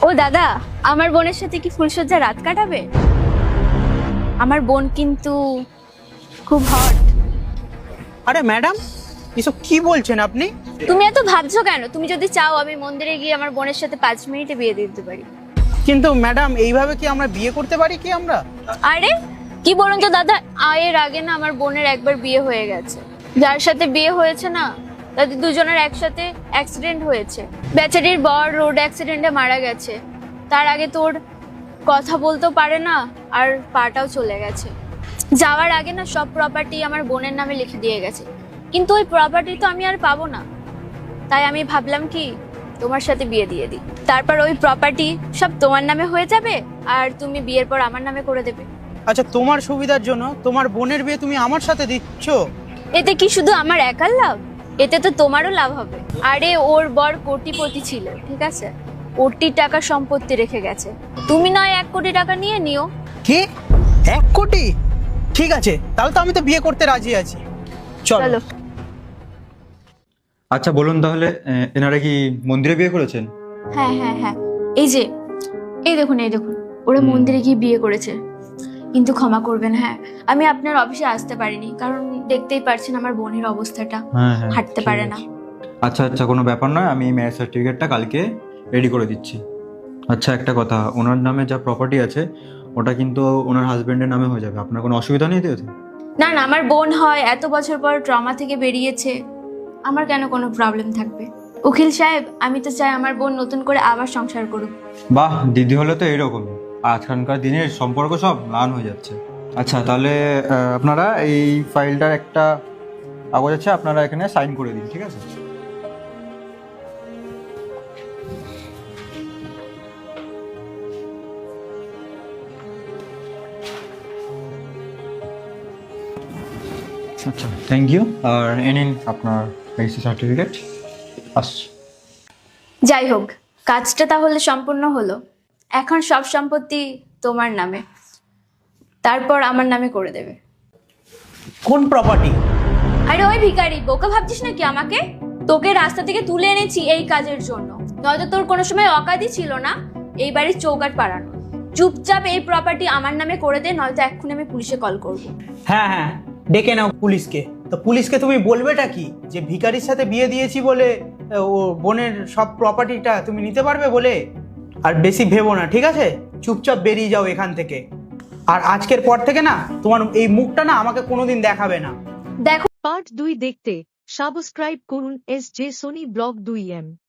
ও দাদা, আমার বোনের সাথে কি ফুলসজ্জা রাত কাটাবে? আমার বোন কিন্তু খুব হট। আরে ম্যাডাম, এসব কি বলছেন আপনি? তুমি এত ভাবছো কেন? তুমি যদি চাও আমি মন্দিরে গিয়ে আমার বোনের সাথে 5 মিনিটে বিয়ে দিয়ে দিতে পারি। কিন্তু ম্যাডাম, এইভাবে কি আমরা বিয়ে করতে পারি কি আমরা? আরে কি বলুন তো দাদা, এর আগে না আমার বোনের একবার বিয়ে হয়ে গেছে। যার সাথে বিয়ে হয়েছে না, তাদের দুজনের একসাথে অ্যাক্সিডেন্ট হয়েছে। বেচারির বর রোড অ্যাক্সিডেন্টে মারা গেছে। তার আগে তোর কথা বলতেও পারে না, আর পাটাও চলে গেছে। যাওয়ার আগে না সব প্রপার্টি আমার বোনের নামে লিখে দিয়ে গেছে, কিন্তু ওই প্রপার্টি তো আমি আর পাবো না। তাই আমি ভাবলাম কি তোমার সাথে বিয়ে দিয়ে দিই, তারপর ওই প্রপার্টি সব তোমার নামে হয়ে যাবে, আর তুমি বিয়ের পর আমার নামে করে দেবে। আচ্ছা, তোমার সুবিধার জন্য তোমার বোনের বিয়ে তুমি আমার সাথে দিচ্ছ? এতে কি শুধু আমার একার লাভ? এতে তো তোমারও লাভ হবে। আরে ওর বর কোটিপতি ছিল, ঠিক আছে, কোটি টাকা সম্পত্তি রেখে গেছে। তুমি নয় 1 কোটি টাকা নিয়ে নিও। কি, 1 কোটি? ঠিক আছে, তাহলে তো আমি তো বিয়ে করতে রাজি আছি। চলো। চলো। আচ্ছা বলুন তাহলে, এনারা কি মন্দিরে বিয়ে করেছেন? হ্যাঁ হ্যাঁ হ্যাঁ, এই যে, এই দেখুন এই দেখুন, ওরা মন্দিরে গিয়ে বিয়ে করেছে। কিন্তু ক্ষমা করবেন, হ্যাঁ আমি আপনার অফিসে আসতে পারিনি, কারণ দেখতেই পারছেন আমার বোনের অবস্থাটা, হ্যাঁ হ্যাঁ, হাঁটতে ঠিক পারে আছে। না। আচ্ছা আচ্ছা, কোনো ব্যাপার নয়, আমি ম্যারেজ সার্টিফিকেটটা কালকে রেডি করে দিচ্ছি। আচ্ছা একটা কথা, ওনার নামে যা প্রপার্টি আছে ওটা কিন্তু ওনার হাজবেন্ডের নামে হয়ে যাবে, আপনার কোনো অসুবিধা নেই তো এতে? না না, আমার বোন হয় এত বছর পর ট্রমা থেকে বেরিয়েছে, আমার কেন কোনো প্রবলেম থাকবে? উকিল সাহেব, আমি তো চাই আমার বোন নতুন করে আবার সংসার করুক। বাহ, দিদি হলে তো এরকমই। আজকালকার দিনের সম্পর্ক সব ম্লান হয়ে যাচ্ছে। আচ্ছা তাহলে আপনারা এই ফাইলটার একটা কাগজ আছে, আপনারা এখানে সাইন করে দিন, ঠিক আছে? আচ্ছা থ্যাংক ইউ। আর এ নিন আপনার রেজিস্ট্রি সার্টিফিকেট। আসছি। যাই হোক, কাজটা তাহলে সম্পূর্ণ হলো। এখন সব সম্পত্তি তোমার নামে, তারপর আমার নামে করে দেবে। কোন প্রপার্টি? আরে ওই ভিখারি, বোকা ভাবছিস নাকি আমাকে? তোকে রাস্তা থেকে তুলে এনেছি এই কাজের জন্য, নয়তো তোর কোনো সময় অকাদই ছিল না এই বাড়ির চৌকাঠ পাড়ানো। চুপচাপ এই প্রপার্টি আমার নামে করে দে, নয়তো এক্ষুনি আমি পুলিশে কল করব। হ্যাঁ হ্যাঁ, ডেকে নাও পুলিশকে। তো পুলিশকে তুমি বলবেটা কি, যে ভিখারির সাথে বিয়ে দিয়েছি বলে ও বোনের সব প্রপার্টিটা তুমি নিতে পারবে বলে? আর বেশি ভেবো না, ঠিক আছে? চুপচাপ বেরিয়ে যাও এখান থেকে। আর আজকের পর থেকে না, তোমার এই মুখটা না আমাকে কোনোদিন দেখাবে না। দেখো, পার্ট 2 দেখতে সাবস্ক্রাইব করুন SJ সোনি ব্লগ 2M।